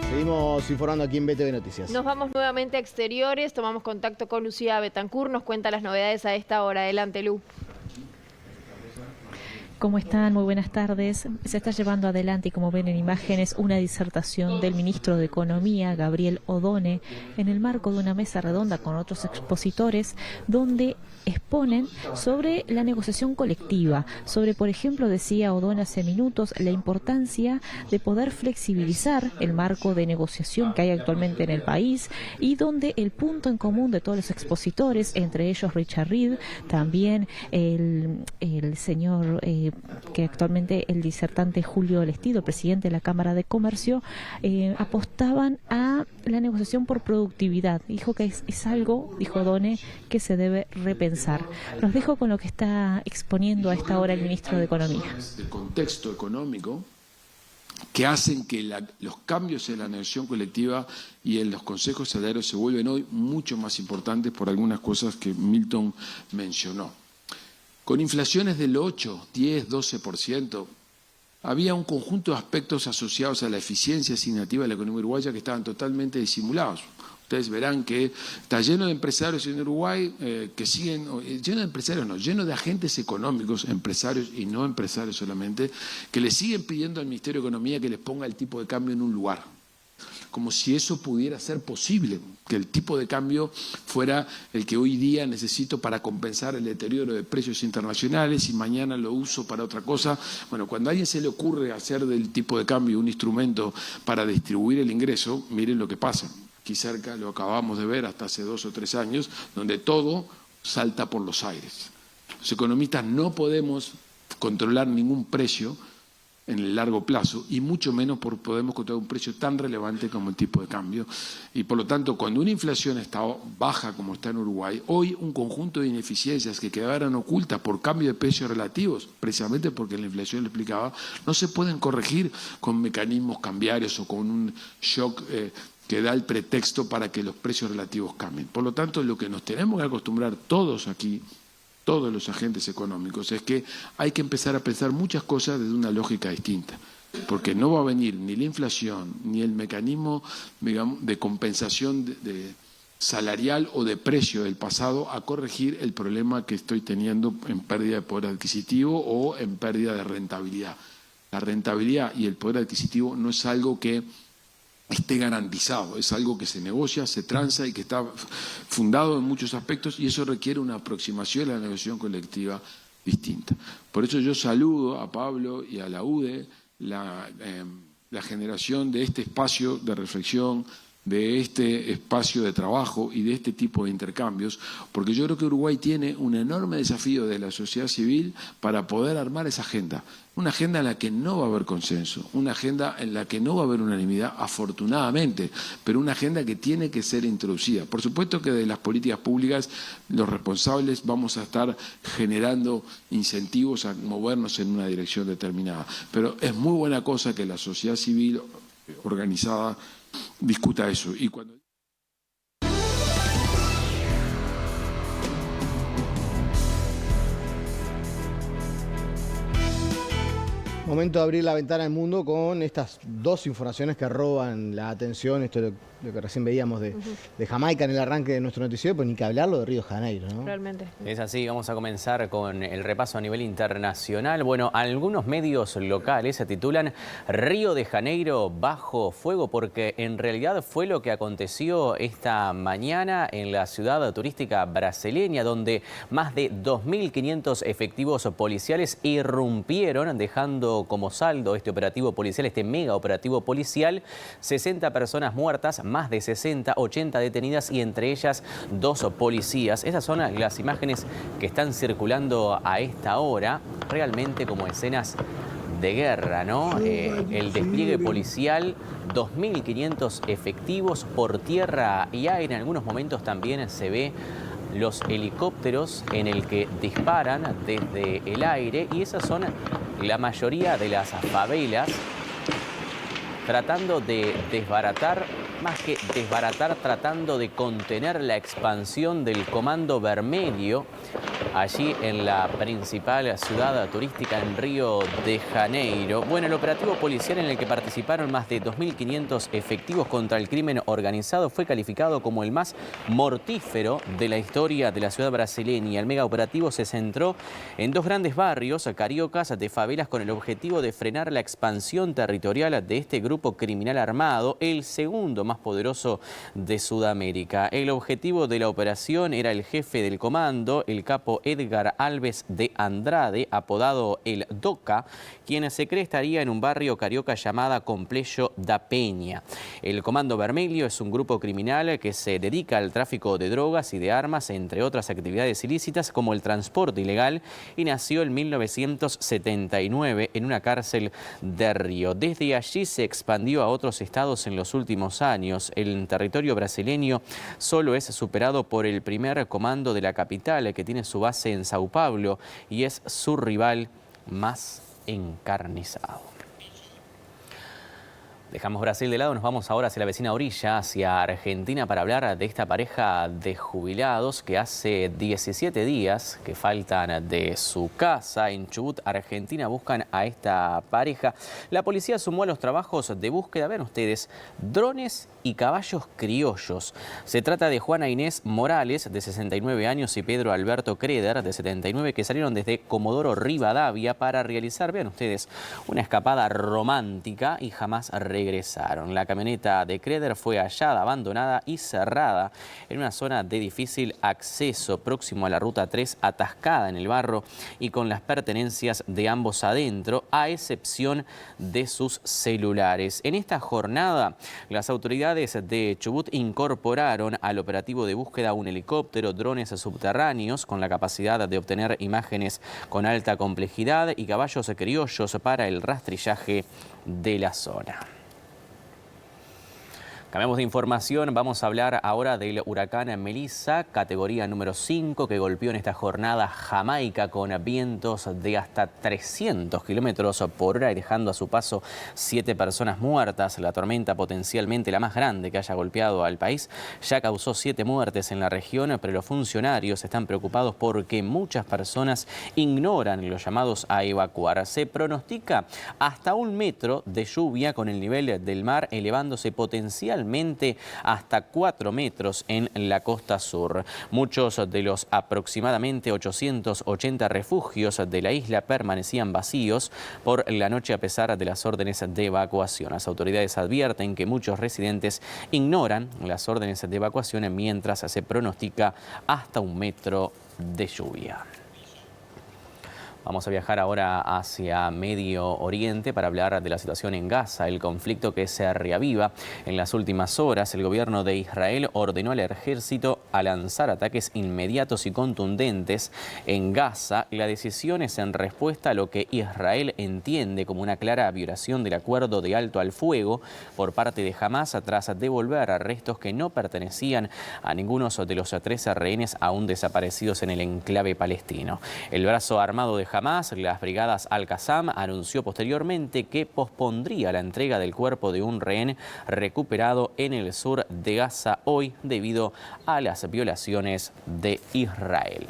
Seguimos informando aquí en BTV Noticias. Nos vamos nuevamente a exteriores, tomamos contacto con Lucía Betancourt, nos cuenta las novedades a esta hora. Adelante, Lu. ¿Cómo están? Muy buenas tardes. Se está llevando adelante, como ven en imágenes, una disertación del ministro de Economía, Gabriel Odone, en el marco de una mesa redonda con otros expositores, donde exponen sobre la negociación colectiva, sobre, por ejemplo, decía Odone hace minutos, la importancia de poder flexibilizar el marco de negociación que hay actualmente en el país y donde el punto en común de todos los expositores, entre ellos Richard Reed, también el señor que actualmente el disertante Julio Lestido, presidente de la Cámara de Comercio, apostaban a la negociación por productividad. Dijo que es algo, dijo Odone, que se debe repensar. Los dejo con lo que está exponiendo a esta hora el ministro de Economía. El contexto económico que hacen que los cambios en la negociación colectiva y en los consejos salarios se vuelven hoy mucho más importantes por algunas cosas que Milton mencionó. Con inflaciones del 8, 10, 12%, había un conjunto de aspectos asociados a la eficiencia asignativa de la economía uruguaya que estaban totalmente disimulados. Ustedes verán que está lleno de empresarios en Uruguay que siguen, lleno de empresarios no, lleno de agentes económicos, empresarios y no empresarios solamente, que le siguen pidiendo al Ministerio de Economía que les ponga el tipo de cambio en un lugar. Como si eso pudiera ser posible, que el tipo de cambio fuera el que hoy día necesito para compensar el deterioro de precios internacionales y mañana lo uso para otra cosa. Bueno, cuando a alguien se le ocurre hacer del tipo de cambio un instrumento para distribuir el ingreso, miren lo que pasa. Aquí cerca lo acabamos de ver hasta hace 2 o 3 años, donde todo salta por los aires. Los economistas no podemos controlar ningún precio en el largo plazo y mucho menos podemos controlar un precio tan relevante como el tipo de cambio. Y por lo tanto, cuando una inflación está baja como está en Uruguay, hoy un conjunto de ineficiencias que quedaran ocultas por cambio de precios relativos, precisamente porque la inflación lo explicaba, no se pueden corregir con mecanismos cambiarios o con un shock que da el pretexto para que los precios relativos cambien. Por lo tanto, lo que nos tenemos que acostumbrar todos aquí, todos los agentes económicos, es que hay que empezar a pensar muchas cosas desde una lógica distinta, porque no va a venir ni la inflación ni el mecanismo, digamos, de compensación salarial o de precio del pasado a corregir el problema que estoy teniendo en pérdida de poder adquisitivo o en pérdida de rentabilidad. La rentabilidad y el poder adquisitivo no es algo que esté garantizado, es algo que se negocia, se transa y que está fundado en muchos aspectos y eso requiere una aproximación a la negociación colectiva distinta. Por eso yo saludo a Pablo y a la UDE la generación de este espacio de reflexión, de este espacio de trabajo y de este tipo de intercambios, porque yo creo que Uruguay tiene un enorme desafío de la sociedad civil para poder armar esa agenda. Una agenda en la que no va a haber consenso, una agenda en la que no va a haber unanimidad, afortunadamente, pero una agenda que tiene que ser introducida. Por supuesto que de las políticas públicas los responsables vamos a estar generando incentivos a movernos en una dirección determinada, pero es muy buena cosa que la sociedad civil organizada discuta eso. Y cuando Momento de abrir la ventana al mundo con estas dos informaciones que roban la atención. Esto es lo que recién veíamos de Jamaica en el arranque de nuestro noticiero, pero ni que hablarlo de Río de Janeiro, ¿no? Realmente. Es así, vamos a comenzar con el repaso a nivel internacional. Bueno, algunos medios locales se titulan Río de Janeiro bajo fuego porque en realidad fue lo que aconteció esta mañana en la ciudad turística brasileña, donde más de 2.500 efectivos policiales irrumpieron, dejando como saldo este operativo policial, este mega operativo policial, 60 personas muertas, más de 60, 80 detenidas y entre ellas 2 policías. Esas son las imágenes que están circulando a esta hora, realmente como escenas de guerra, ¿no? El despliegue policial, 2.500 efectivos por tierra y aire. En algunos momentos también se ve los helicópteros en el que disparan desde el aire y esas son la mayoría de las favelas tratando de desbaratar, más que desbaratar, tratando de contener la expansión del Comando Vermelho allí en la principal ciudad turística en Río de Janeiro. Bueno, el operativo policial en el que participaron más de 2.500 efectivos contra el crimen organizado fue calificado como el más mortífero de la historia de la ciudad brasileña. El mega operativo se centró en dos grandes barrios cariocas de favelas con el objetivo de frenar la expansión territorial de este grupo criminal armado, el segundo más poderoso de Sudamérica. El objetivo de la operación era el jefe del comando, el capo Edgar Alves de Andrade, apodado el Doca, quien se cree estaría en un barrio carioca llamada Complexo da Peña. El Comando Vermelho es un grupo criminal que se dedica al tráfico de drogas y de armas, entre otras actividades ilícitas como el transporte ilegal, y nació en 1979 en una cárcel de Río. Desde allí se expandió a otros estados en los últimos años. El territorio brasileño solo es superado por el primer comando de la capital, que tiene su base en Sao Paulo y es su rival más encarnizado. Dejamos Brasil de lado, nos vamos ahora hacia la vecina orilla, hacia Argentina, para hablar de esta pareja de jubilados que hace 17 días que faltan de su casa. En Chubut, Argentina, buscan a esta pareja. La policía sumó a los trabajos de búsqueda, vean ustedes, drones y caballos criollos. Se trata de Juana Inés Morales, de 69 años, y Pedro Alberto Creder, de 79, que salieron desde Comodoro Rivadavia para realizar, vean ustedes, una escapada romántica y jamás regresaron. La camioneta de Creder fue hallada abandonada y cerrada en una zona de difícil acceso próximo a la ruta 3, atascada en el barro y con las pertenencias de ambos adentro, a excepción de sus celulares. En esta jornada, las autoridades de Chubut incorporaron al operativo de búsqueda un helicóptero, drones subterráneos con la capacidad de obtener imágenes con alta complejidad y caballos criollos para el rastrillaje de la zona. Cambiamos de información, vamos a hablar ahora del huracán Melissa, categoría número 5, que golpeó en esta jornada Jamaica con vientos de hasta 300 kilómetros por hora y dejando a su paso 7 personas muertas. La tormenta, potencialmente la más grande que haya golpeado al país, ya causó 7 muertes en la región, pero los funcionarios están preocupados porque muchas personas ignoran los llamados a evacuar. Se pronostica hasta 1 metro de lluvia, con el nivel del mar elevándose potencialmente hasta 4 metros en la costa sur. Muchos de los aproximadamente 880 refugios de la isla permanecían vacíos por la noche a pesar de las órdenes de evacuación. Las autoridades advierten que muchos residentes ignoran las órdenes de evacuación mientras se pronostica hasta 1 metro de lluvia. Vamos a viajar ahora hacia Medio Oriente para hablar de la situación en Gaza, el conflicto que se reaviva. En las últimas horas, el gobierno de Israel ordenó al ejército a lanzar ataques inmediatos y contundentes en Gaza. La decisión es en respuesta a lo que Israel entiende como una clara violación del acuerdo de alto al fuego por parte de Hamás, tras devolver arrestos que no pertenecían a ninguno de los 13 rehenes aún desaparecidos en el enclave palestino. El brazo armado de Hamás, las brigadas Al-Qassam, anunció posteriormente que pospondría la entrega del cuerpo de un rehén recuperado en el sur de Gaza hoy debido a las violaciones de Israel.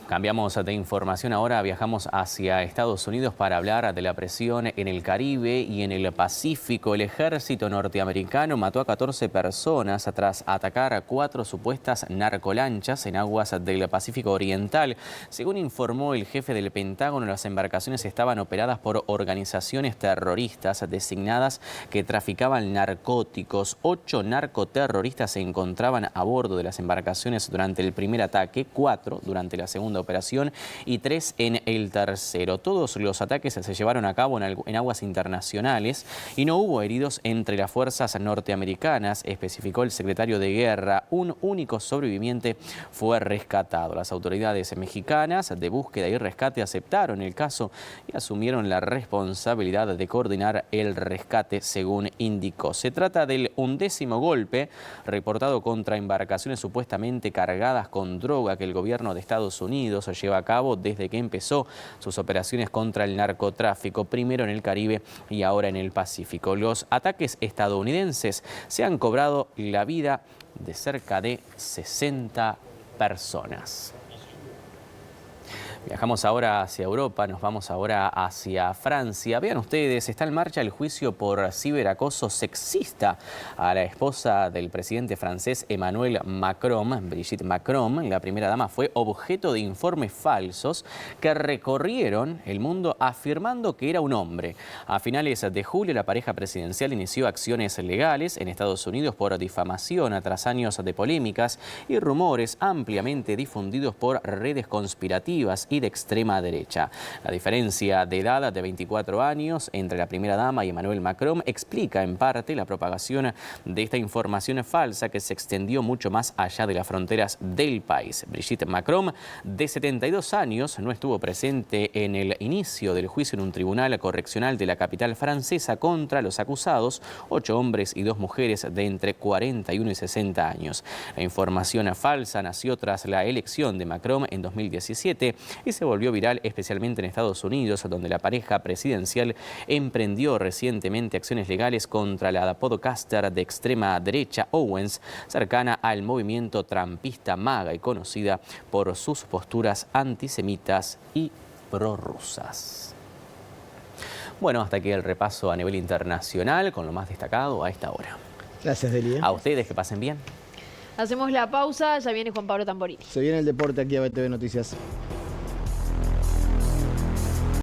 Cambiamos de información ahora, viajamos hacia Estados Unidos para hablar de la presión en el Caribe y en el Pacífico. El ejército norteamericano mató a 14 personas tras atacar a 4 supuestas narcolanchas en aguas del Pacífico Oriental. Según informó el jefe del Pentágono, las embarcaciones estaban operadas por organizaciones terroristas designadas que traficaban narcóticos. 8 narcoterroristas se encontraban a bordo de las embarcaciones durante el primer ataque, 4 durante la segunda operación y 3 en el tercero. Todos los ataques se llevaron a cabo en aguas internacionales y no hubo heridos entre las fuerzas norteamericanas, especificó el secretario de Guerra. Un único sobreviviente fue rescatado. Las autoridades mexicanas de búsqueda y rescate aceptaron el caso y asumieron la responsabilidad de coordinar el rescate, según indicó. Se trata del 11º golpe reportado contra embarcaciones supuestamente cargadas con droga que el gobierno de Estados Unidos lleva a cabo desde que empezó sus operaciones contra el narcotráfico, primero en el Caribe y ahora en el Pacífico. Los ataques estadounidenses se han cobrado la vida de cerca de 60 personas. Viajamos ahora hacia Europa, nos vamos ahora hacia Francia. Vean ustedes, está en marcha el juicio por ciberacoso sexista a la esposa del presidente francés Emmanuel Macron, Brigitte Macron. La primera dama fue objeto de informes falsos que recorrieron el mundo afirmando que era un hombre. A finales de julio, la pareja presidencial inició acciones legales en Estados Unidos por difamación tras años de polémicas y rumores ampliamente difundidos por redes conspirativas y de extrema derecha. La diferencia de edad de 24 años entre la primera dama y Emmanuel Macron explica en parte la propagación de esta información falsa que se extendió mucho más allá de las fronteras del país. Brigitte Macron, de 72 años, no estuvo presente en el inicio del juicio en un tribunal correccional de la capital francesa contra los acusados, 8 hombres y 2 mujeres de entre 41 y 60 años. La información falsa nació tras la elección de Macron en 2017 y se volvió viral especialmente en Estados Unidos, donde la pareja presidencial emprendió recientemente acciones legales contra la podcaster de extrema derecha Owens, cercana al movimiento trumpista MAGA y conocida por sus posturas antisemitas y prorrusas. Bueno, hasta aquí el repaso a nivel internacional con lo más destacado a esta hora. Gracias, Delia. A ustedes, que pasen bien. Hacemos la pausa, ya viene Juan Pablo Tamborini. Se viene el deporte aquí a BTV Noticias.